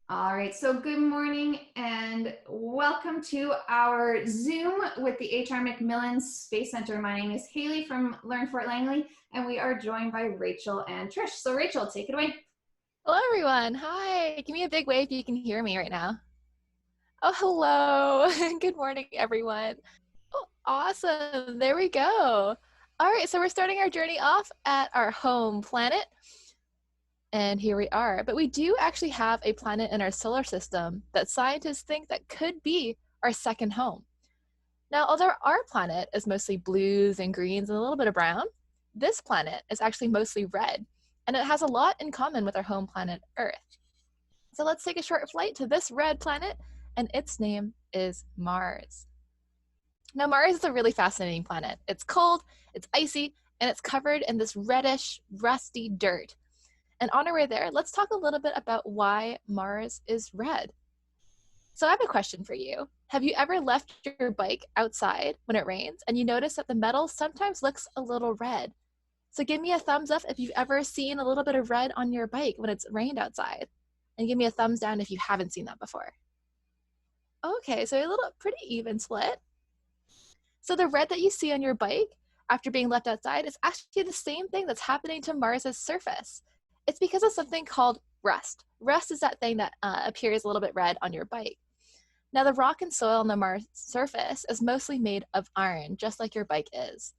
All right, so good morning and welcome to our Zoom with the HR MacMillan Space Centre. My name is Haley from Learn Fort Langley, and we are joined by Rachel and Trish. So Rachel, take it away. Hello, everyone. Hi. Give me a big wave if you can hear me right now. Oh, hello. Good morning, everyone. Oh, awesome. There we go. All right, so we're starting our journey off at our home planet. And here we are. But we do actually have a planet in our solar system that scientists think that could be our second home. Now, although our planet is mostly blues and greens and a little bit of brown, this planet is actually mostly red. And it has a lot in common with our home planet, Earth. So let's take a short flight to this red planet, and its name is Mars. Now, Mars is a really fascinating planet. It's cold, it's icy, and it's covered in this reddish, rusty dirt. And on our way there, let's talk a little bit about why Mars is red. So I have a question for you. Have you ever left your bike outside when it rains and you notice that the metal sometimes looks a little red? So give me a thumbs up if you've ever seen a little bit of red on your bike when it's rained outside. And give me a thumbs down if you haven't seen that before. Okay, so a little pretty even split. So the red that you see on your bike after being left outside is actually the same thing that's happening to Mars's surface. It's because of something called rust. Rust is that thing that appears a little bit red on your bike. Now, the rock and soil on the Mars surface is mostly made of iron, just like your bike is.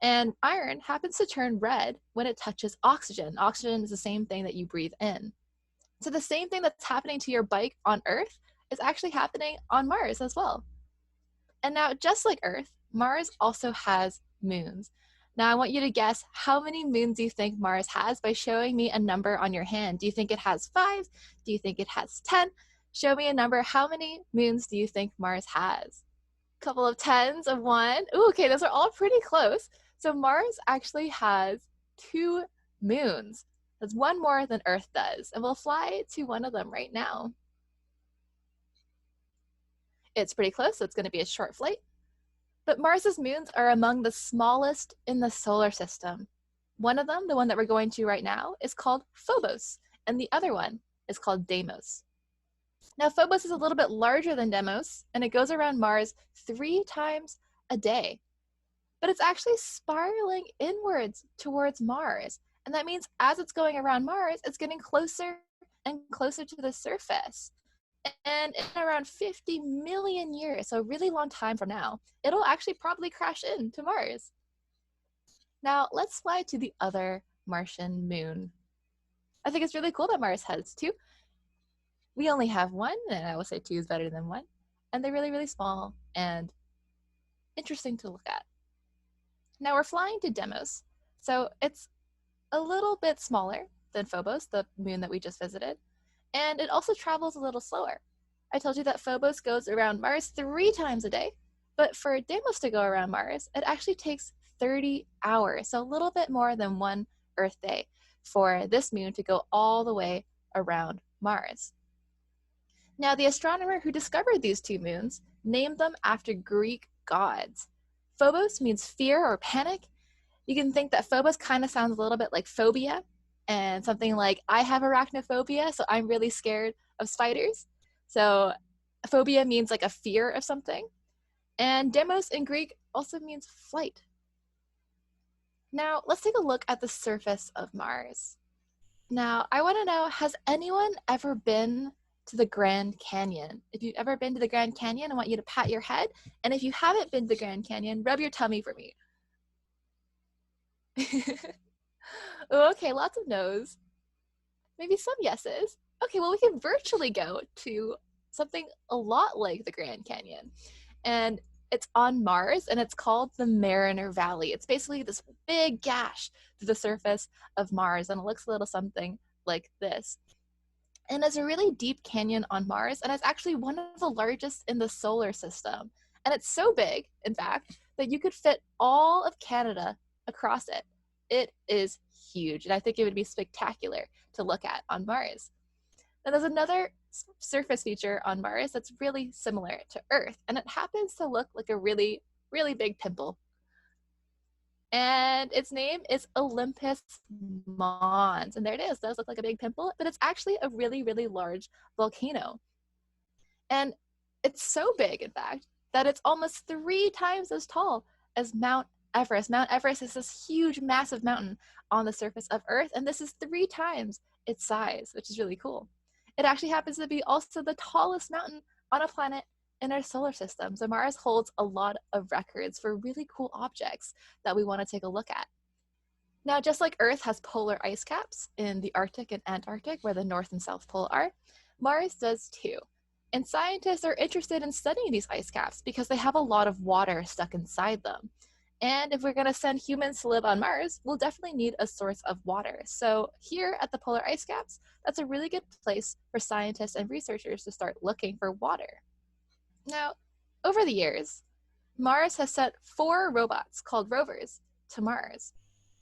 And iron happens to turn red when it touches oxygen. Oxygen is the same thing that you breathe in. So the same thing that's happening to your bike on Earth is actually happening on Mars as well. And now, just like Earth, Mars also has moons. Now, I want you to guess how many moons you think Mars has by showing me a number on your hand. Do you think it has 5? Do you think it has 10? Show me a number. How many moons do you think Mars has? A couple of tens, of one. Ooh, okay, those are all pretty close. So Mars actually has 2 moons. That's one more than Earth does. And we'll fly to one of them right now. It's pretty close, so it's going to be a short flight. But Mars's moons are among the smallest in the solar system. One of them, the one that we're going to right now, is called Phobos, and the other one is called Deimos. Now, Phobos is a little bit larger than Deimos, and it goes around Mars 3 times a day. But it's actually spiraling inwards towards Mars. And that means as it's going around Mars, it's getting closer and closer to the surface. And in around 50 million years, so a really long time from now, it'll actually probably crash into Mars. Now, let's fly to the other Martian moon. I think it's really cool that Mars has 2. We only have 1, and I will say 2 is better than 1. And they're really, really small and interesting to look at. Now we're flying to Deimos, so it's a little bit smaller than Phobos, the moon that we just visited, and it also travels a little slower. I told you that Phobos goes around Mars 3 times a day, but for Deimos to go around Mars, it actually takes 30 hours, so a little bit more than 1 Earth day for this moon to go all the way around Mars. Now, the astronomer who discovered these 2 moons named them after Greek gods. Phobos means fear or panic. You can think that Phobos kind of sounds a little bit like phobia, and something like, I have arachnophobia, so I'm really scared of spiders. So phobia means like a fear of something. And Demos in Greek also means flight. Now, let's take a look at the surface of Mars. Now, I want to know, has anyone ever been to the Grand Canyon? If you've ever been to the Grand Canyon, I want you to pat your head. And if you haven't been to the Grand Canyon, rub your tummy for me. Okay, lots of no's. Maybe some yeses. Okay, well, we can virtually go to something a lot like the Grand Canyon. And it's on Mars, and it's called the Mariner Valley. It's basically this big gash through the surface of Mars, and it looks a little something like this. And it's a really deep canyon on Mars, and it's actually one of the largest in the solar system. And it's so big, in fact, that you could fit all of Canada across it. It is huge, and I think it would be spectacular to look at on Mars. And there's another surface feature on Mars that's really similar to Earth, and it happens to look like a really, really big pimple. And its name is Olympus Mons. And there it is. It does look like a big pimple, but it's actually a really, really large volcano. And it's so big, in fact, that it's almost 3 times as tall as Mount Everest. Mount Everest is this huge, massive mountain on the surface of Earth, and this is 3 times its size, which is really cool. It actually happens to be also the tallest mountain on a planet in our solar system. So Mars holds a lot of records for really cool objects that we want to take a look at. Now, just like Earth has polar ice caps in the Arctic and Antarctic, where the North and South Pole are, Mars does too. And scientists are interested in studying these ice caps because they have a lot of water stuck inside them. And if we're going to send humans to live on Mars, we'll definitely need a source of water. So here at the polar ice caps, that's a really good place for scientists and researchers to start looking for water. Now, over the years, Mars has sent 4 robots called Rovers to Mars.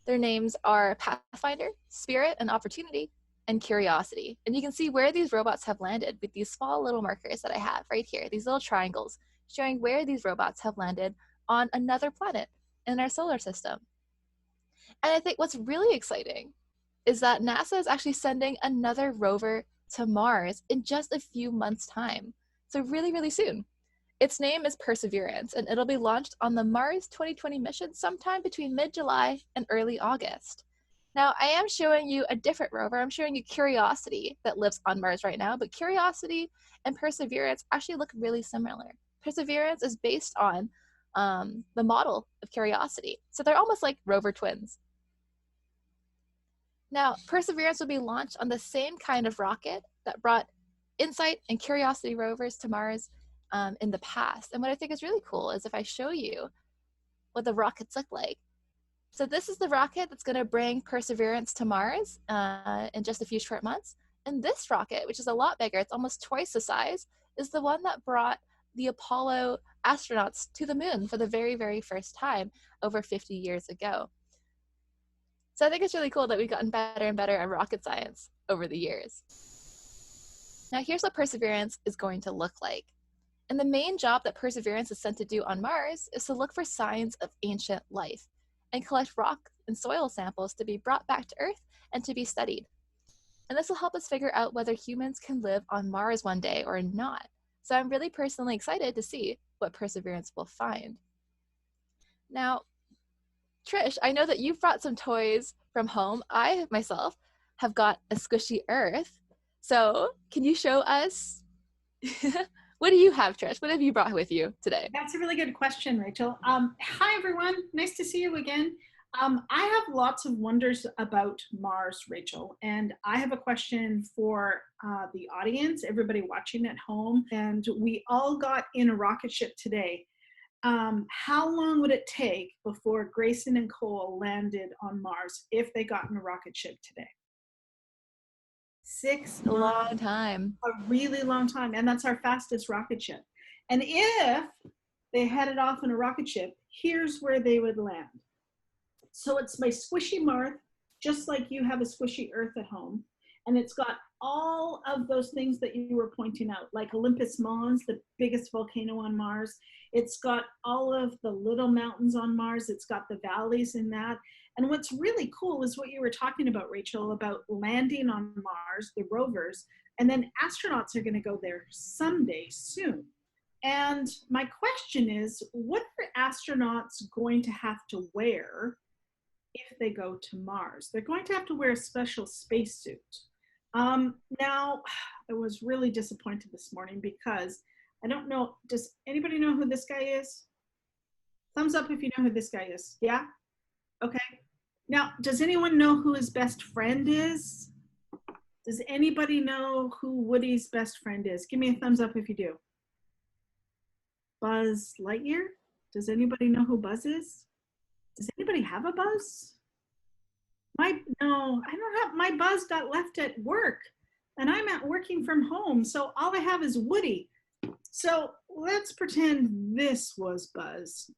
Their names are Pathfinder, Spirit, and Opportunity, and Curiosity. And you can see where these robots have landed with these small little markers that I have right here, these little triangles, showing where these robots have landed on another planet in our solar system. And I think what's really exciting is that NASA is actually sending another rover to Mars in just a few months' time. So really, really soon. Its name is Perseverance, and it'll be launched on the Mars 2020 mission sometime between mid-July and early August. Now, I am showing you a different rover. I'm showing you Curiosity that lives on Mars right now, but Curiosity and Perseverance actually look really similar. Perseverance is based on the model of Curiosity, so they're almost like rover twins. Now, Perseverance will be launched on the same kind of rocket that brought InSight and Curiosity rovers to Mars in the past. And what I think is really cool is if I show you what the rockets look like. So this is the rocket that's going to bring Perseverance to Mars in just a few short months. And this rocket, which is a lot bigger, it's almost twice the size, is the one that brought the Apollo astronauts to the moon for the very, very first time over 50 years ago. So I think it's really cool that we've gotten better and better at rocket science over the years. Now here's what Perseverance is going to look like. And the main job that Perseverance is sent to do on Mars is to look for signs of ancient life and collect rock and soil samples to be brought back to Earth and to be studied. And this will help us figure out whether humans can live on Mars one day or not. So I'm really personally excited to see what Perseverance will find. Now, Trish, I know that you've brought some toys from home. I myself have got a squishy Earth. So can you show us? What do you have, Trish? What have you brought with you today? That's a really good question, Rachel. Hi, everyone. Nice to see you again. I have lots of wonders about Mars, Rachel, and I have a question for the audience, everybody watching at home. And we all got in a rocket ship today. How long would it take before Grayson and Cole landed on Mars if they got in a rocket ship today? 6 months. A long time. A really long time, and that's our fastest rocket ship. And if they headed off in a rocket ship, here's where they would land. So it's my squishy Mars, just like you have a squishy Earth at home, and it's got all of those things that you were pointing out, like Olympus Mons, the biggest volcano on Mars. It's got all of the little mountains on Mars. It's got the valleys in that. And what's really cool is what you were talking about, Rachel, about landing on Mars, the rovers, and then astronauts are going to go there someday soon. And my question is, what are astronauts going to have to wear if they go to Mars? They're going to have to wear a special spacesuit. Now, I was really disappointed this morning because I don't know, does anybody know who this guy is? Thumbs up if you know who this guy is. Yeah? Okay. Now, does anyone know who his best friend is? Does anybody know who Woody's best friend is? Give me a thumbs up if you do. Buzz Lightyear? Does anybody know who Buzz is? Does anybody have a Buzz? No, I don't have, my Buzz got left at work and I'm at working from home. So all I have is Woody. So let's pretend this was Buzz.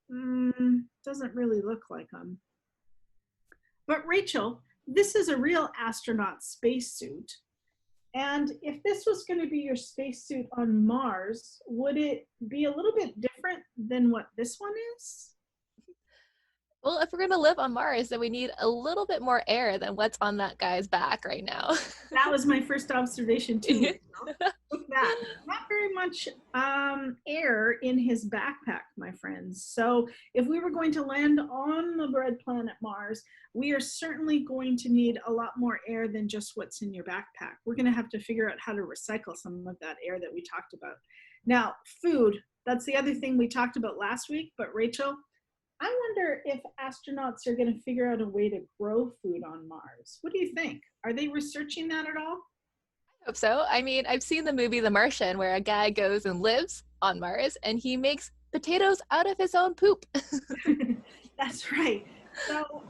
Doesn't really look like him. But Rachel, this is a real astronaut spacesuit. And if this was going to be your spacesuit on Mars, would it be a little bit different than what this one is? Well, if we're going to live on Mars, then we need a little bit more air than what's on that guy's back right now. That was my first observation too. Look at that. Not very much air in his backpack, my friends. So if we were going to land on the red planet Mars, we are certainly going to need a lot more air than just what's in your backpack. We're going to have to figure out how to recycle some of that air that we talked about. Now, food, that's the other thing we talked about last week, but Rachel, I wonder if astronauts are going to figure out a way to grow food on Mars. What do you think? Are they researching that at all? I hope so. I mean, I've seen the movie The Martian where a guy goes and lives on Mars and he makes potatoes out of his own poop. That's right. So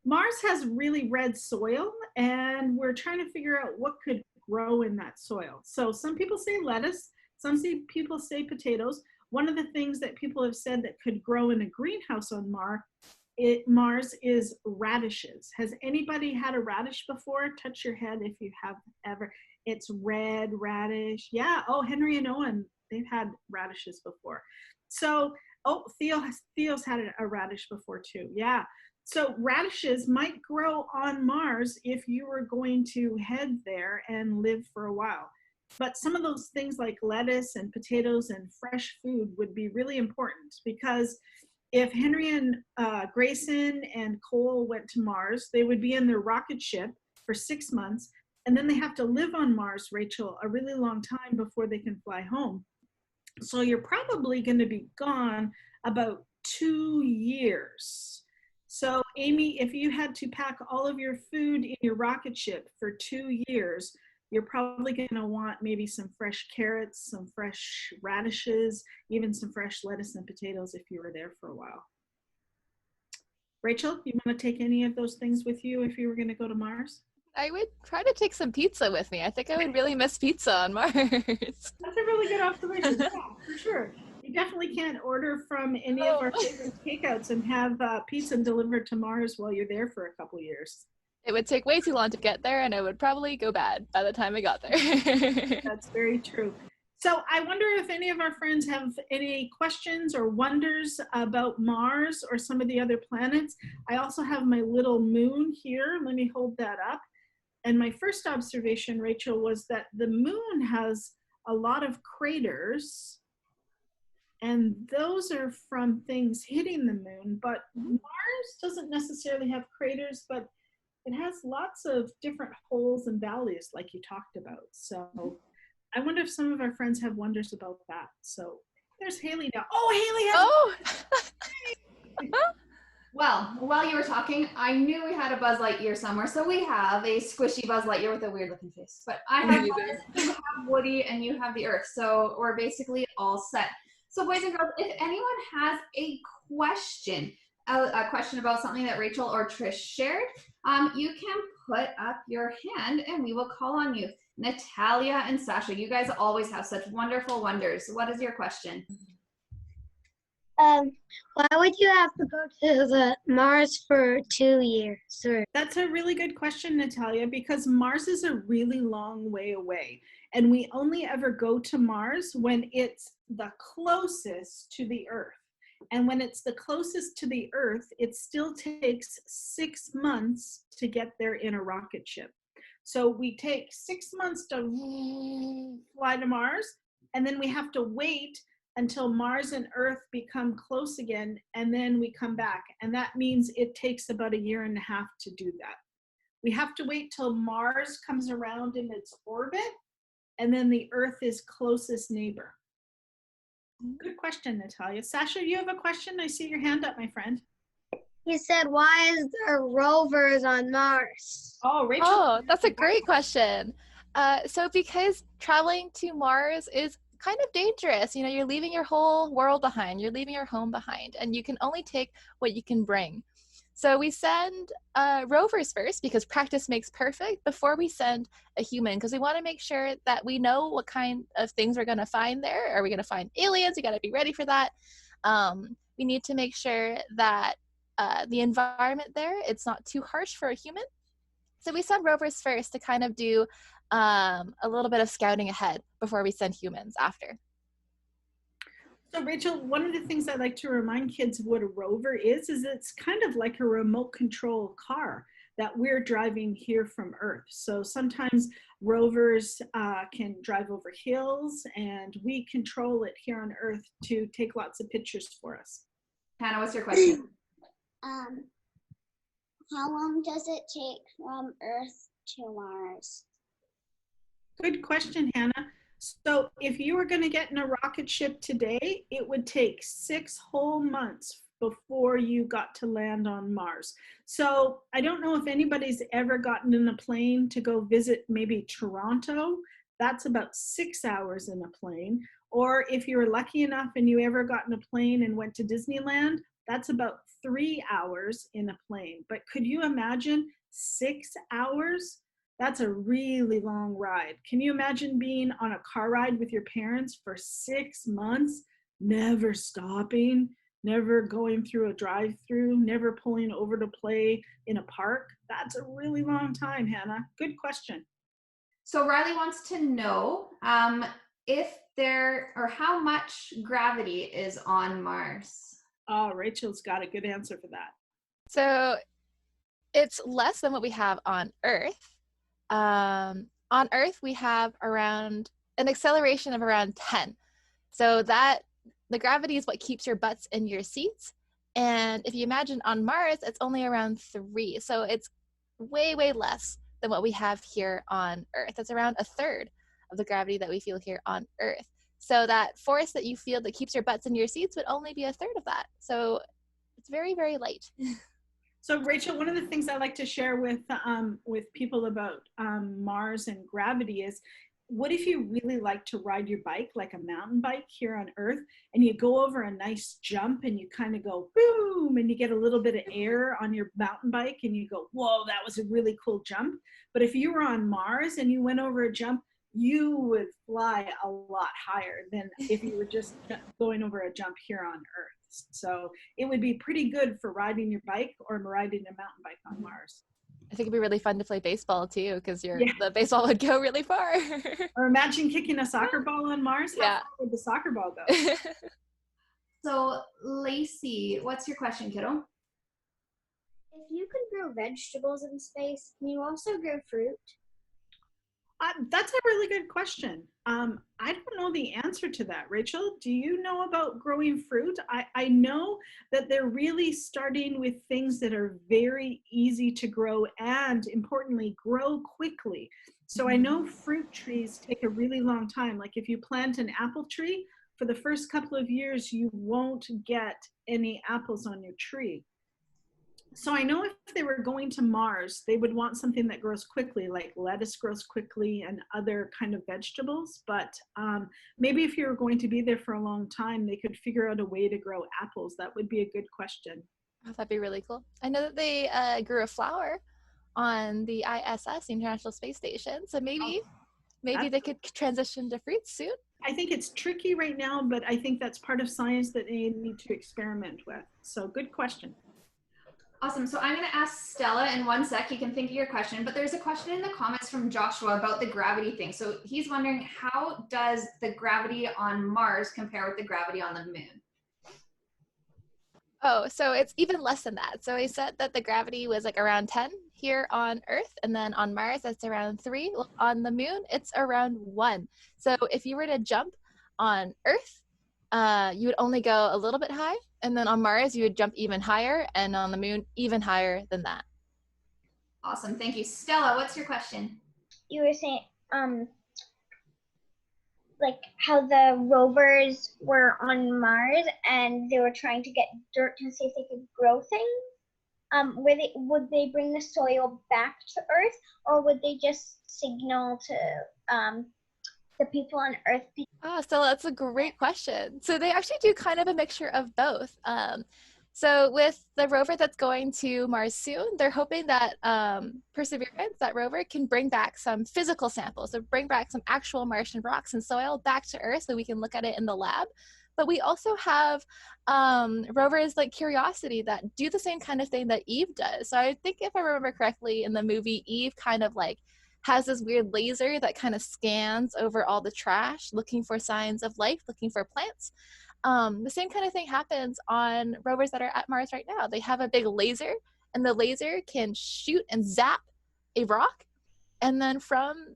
Mars has really red soil, and we're trying to figure out what could grow in that soil. So some people say lettuce, some people say potatoes. One of the things that people have said that could grow in a greenhouse on Mars is radishes. Has anybody had a radish before? Touch your head if you have ever. It's red radish. Yeah. Oh, Henry and Owen, they've had radishes before. So, oh, Theo's had a radish before too. Yeah. So radishes might grow on Mars if you were going to head there and live for a while. But some of those things like lettuce and potatoes and fresh food would be really important, because if Henry and Grayson and Cole went to Mars, they would be in their rocket ship for 6 months, and then they have to live on Mars, Rachel, a really long time before they can fly home. So you're probably going to be gone about 2 years. So Amy, if you had to pack all of your food in your rocket ship for 2 years, you're probably going to want maybe some fresh carrots, some fresh radishes, even some fresh lettuce and potatoes if you were there for a while. Rachel, you want to take any of those things with you if you were going to go to Mars? I would try to take some pizza with me. I think I would really miss pizza on Mars. That's a really good observation. Yeah, for sure. You definitely can't order from any of our favorite takeouts and have pizza delivered to Mars while you're there for a couple years. It would take way too long to get there, and it would probably go bad by the time I got there. That's very true. So I wonder if any of our friends have any questions or wonders about Mars or some of the other planets. I also have my little moon here. Let me hold that up. And my first observation, Rachel, was that the moon has a lot of craters, and those are from things hitting the moon. But Mars doesn't necessarily have craters, but it has lots of different holes and valleys like you talked about. So I wonder if some of our friends have wonders about that. So there's Haley now. Oh, Haley has Well, while you were talking, I knew we had a Buzz Lightyear somewhere. So we have a squishy Buzz Lightyear with a weird looking face. But I have Buzz, you have Woody, and you have the Earth. So we're basically all set. So boys and girls, if anyone has a question about something that Rachel or Trish shared, you can put up your hand and we will call on you. Natalia and Sasha, you guys always have such wonderful wonders. What is your question? Why would you have to go to the Mars for 2 years? Or That's a really good question, Natalia, because Mars is a really long way away. And we only ever go to Mars when it's the closest to the Earth. And when it's the closest to the Earth, it still takes 6 months to get there in a rocket ship. So we take 6 months to fly to Mars, and then we have to wait until Mars and Earth become close again, and then we come back. And that means it takes about 1.5 years to do that. We have to wait till Mars comes around in its orbit, and then the Earth is closest neighbor. Good question, Natalia. Sasha, you have a question? I see your hand up, my friend. you said, why is there rovers on Mars? Oh, Rachel. Oh, that's a great question. So because traveling to Mars is kind of dangerous, you know, you're leaving your whole world behind, you're leaving your home behind, and you can only take what you can bring. So we send rovers first because practice makes perfect before we send a human, because we want to make sure that we know what kind of things we're going to find there. Are we going to find aliens? We got to be ready for that. We need to make sure that the environment there, it's not too harsh for a human. So we send rovers first to kind of do a little bit of scouting ahead before we send humans after. So Rachel, one of the things I like to remind kids of what a rover is it's kind of like a remote control car that we're driving here from Earth. So sometimes rovers can drive over hills and we control it here on Earth to take lots of pictures for us. Hannah, what's your question? How long does it take from Earth to Mars? Good question, Hannah. So if you were going to get in a rocket ship today, it would take 6 whole months before you got to land on Mars. So I don't know if anybody's ever gotten in a plane to go visit maybe Toronto. That's about 6 hours in a plane. Or if you were lucky enough and you ever got in a plane and went to Disneyland, that's about 3 hours in a plane. But could you imagine 6 hours? That's a really long ride. Can you imagine being on a car ride with your parents for 6 months, never stopping, never going through a drive-through, never pulling over to play in a park? That's a really long time, Hannah. Good question. So Riley wants to know if there or how much gravity is on Mars. Oh, Rachel's got a good answer for that. So it's less than what we have on Earth. On Earth, we have around an acceleration of around 10. So that the gravity is what keeps your butts in your seats. And if you imagine on Mars, it's only around 3. So it's way, way less than what we have here on Earth. It's around a third of the gravity that we feel here on Earth. So that force that you feel that keeps your butts in your seats would only be a third of that. So it's very, very light. So Rachel, one of the things I like to share with people about Mars and gravity is, what if you really like to ride your bike, like a mountain bike here on Earth, and you go over a nice jump and you kind of go boom, and you get a little bit of air on your mountain bike and you go, whoa, that was a really cool jump. But if you were on Mars and you went over a jump, you would fly a lot higher than if you were just going over a jump here on Earth. So it would be pretty good for riding your bike or riding a mountain bike on Mars. I think it'd be really fun to play baseball too, because the baseball would go really far. Or imagine kicking a soccer ball on Mars. How far would the soccer ball go? So Lacey, what's your question, kiddo? If you can grow vegetables in space, can you also grow fruit? That's a really good question. I don't know the answer to that. Rachel, do you know about growing fruit? I know that they're really starting with things that are very easy to grow and, importantly, grow quickly. So I know fruit trees take a really long time. Like if you plant an apple tree, for the first couple of years, you won't get any apples on your tree. So I know if they were going to Mars, they would want something that grows quickly, like lettuce grows quickly and other kind of vegetables. But maybe if you were going to be there for a long time, they could figure out a way to grow apples. That would be a good question. Oh, that'd be really cool. I know that they grew a flower on the ISS, the International Space Station. So maybe they could transition to fruits soon. I think it's tricky right now, but I think that's part of science that they need to experiment with. So good question. Awesome. So I'm going to ask Stella in 1 sec. You can think of your question, but there's a question in the comments from Joshua about the gravity thing. So he's wondering, how does the gravity on Mars compare with the gravity on the moon? Oh, so it's even less than that. So he said that the gravity was like around 10 here on Earth, and then on Mars, it's around 3. Well, on the moon, it's around 1. So if you were to jump on Earth, you would only go a little bit high, and then on Mars you would jump even higher, and on the moon even higher than that. Awesome, thank you. Stella, what's your question? You were saying like how the rovers were on Mars and they were trying to get dirt to see if they could grow things. Would they bring the soil back to Earth, or would they just signal to the people on Earth? Oh, Stella, that's a great question. So they actually do kind of a mixture of both. So with the rover that's going to Mars soon, they're hoping that Perseverance, that rover, can bring back some physical samples, so bring back some actual Martian rocks and soil back to Earth so we can look at it in the lab. But we also have rovers like Curiosity that do the same kind of thing that Eve does. So I think if I remember correctly, in the movie, Eve kind of like has this weird laser that kind of scans over all the trash, looking for signs of life, looking for plants. The same kind of thing happens on rovers that are at Mars right now. They have a big laser, and the laser can shoot and zap a rock, and then from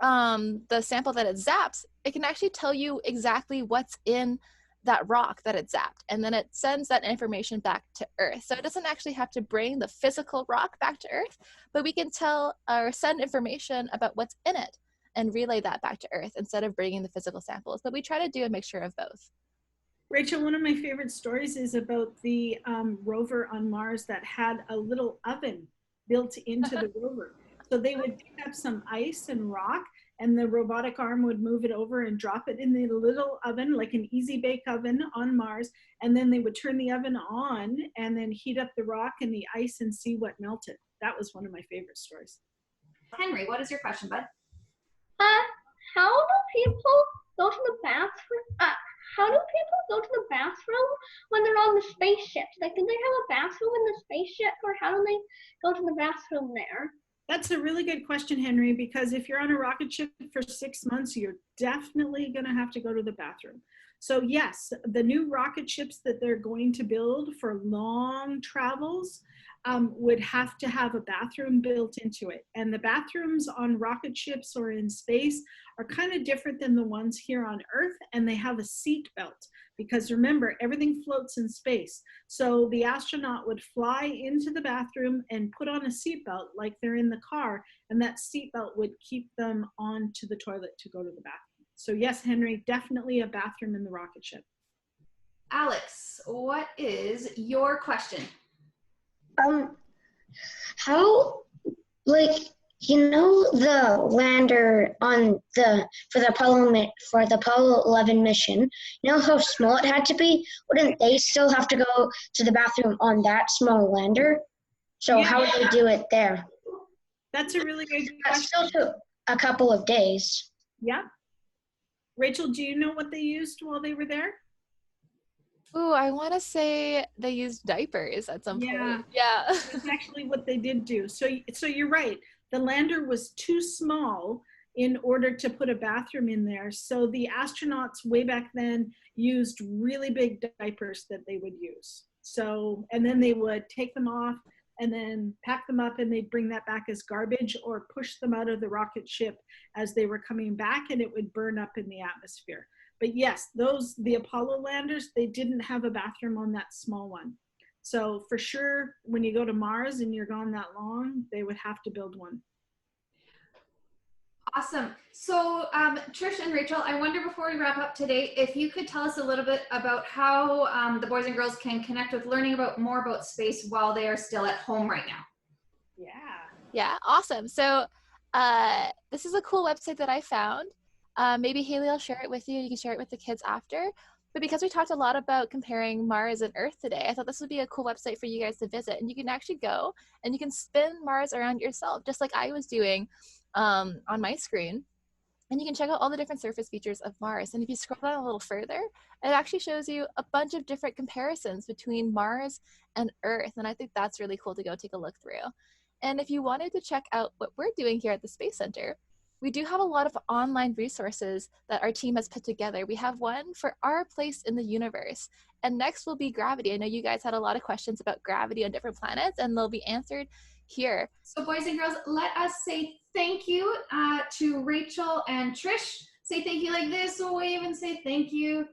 the sample that it zaps, it can actually tell you exactly what's in that rock that it zapped, and then it sends that information back to Earth. So it doesn't actually have to bring the physical rock back to Earth, but we can tell or send information about what's in it and relay that back to Earth instead of bringing the physical samples. But we try to do a mixture of both. Rachel, one of my favorite stories is about the rover on Mars that had a little oven built into the rover. So they would pick up some ice and rock, and the robotic arm would move it over and drop it in the little oven, like an easy bake oven on Mars. And then they would turn the oven on and then heat up the rock and the ice and see what melted. That was one of my favorite stories. Henry, what is your question, bud? How do people go to the bathroom? How do people go to the bathroom when they're on the spaceship? Like, do they have a bathroom in the spaceship, or how do they go to the bathroom there? That's a really good question, Henry, because if you're on a rocket ship for 6 months, you're definitely going to have to go to the bathroom. So yes, the new rocket ships that they're going to build for long travels would have to have a bathroom built into it. And the bathrooms on rocket ships or in space are kind of different than the ones here on Earth, and they have a seat belt. Because remember, everything floats in space. So the astronaut would fly into the bathroom and put on a seatbelt like they're in the car, and that seatbelt would keep them onto the toilet to go to the bathroom. So yes, Henry, definitely a bathroom in the rocket ship. Alex, what is your question? How, like, the lander on for the Apollo 11 mission, how small it had to be? Wouldn't they still have to go to the bathroom on that small lander? So how would they do it there? That's a really good That question. still took a couple of days. Yeah. Rachel, do you know what they used while they were there? Ooh, I want to say they used diapers at some point. Yeah. That's actually what they did do. So you're right. The lander was too small in order to put a bathroom in there. So the astronauts way back then used really big diapers that they would use. So, and then they would take them off and then pack them up, and they'd bring that back as garbage or push them out of the rocket ship as they were coming back, and it would burn up in the atmosphere. But yes, the Apollo landers, they didn't have a bathroom on that small one. So for sure, when you go to Mars and you're gone that long, they would have to build one. Awesome. So Trish and Rachel, I wonder before we wrap up today, if you could tell us a little bit about how the boys and girls can connect with learning more about space while they are still at home right now. Yeah, awesome. So this is a cool website that I found. Maybe Haley will share it with you. You can share it with the kids after. But because we talked a lot about comparing Mars and Earth today, I thought this would be a cool website for you guys to visit. And you can actually go and you can spin Mars around yourself, just like I was doing on my screen. And you can check out all the different surface features of Mars. And if you scroll down a little further, it actually shows you a bunch of different comparisons between Mars and Earth. And I think that's really cool to go take a look through. And if you wanted to check out what we're doing here at the Space Center, we do have a lot of online resources that our team has put together. We have one for our place in the universe. And next will be gravity. I know you guys had a lot of questions about gravity on different planets, and they'll be answered here. So boys and girls, let us say thank you to Rachel and Trish. Say thank you like this, wave and say thank you.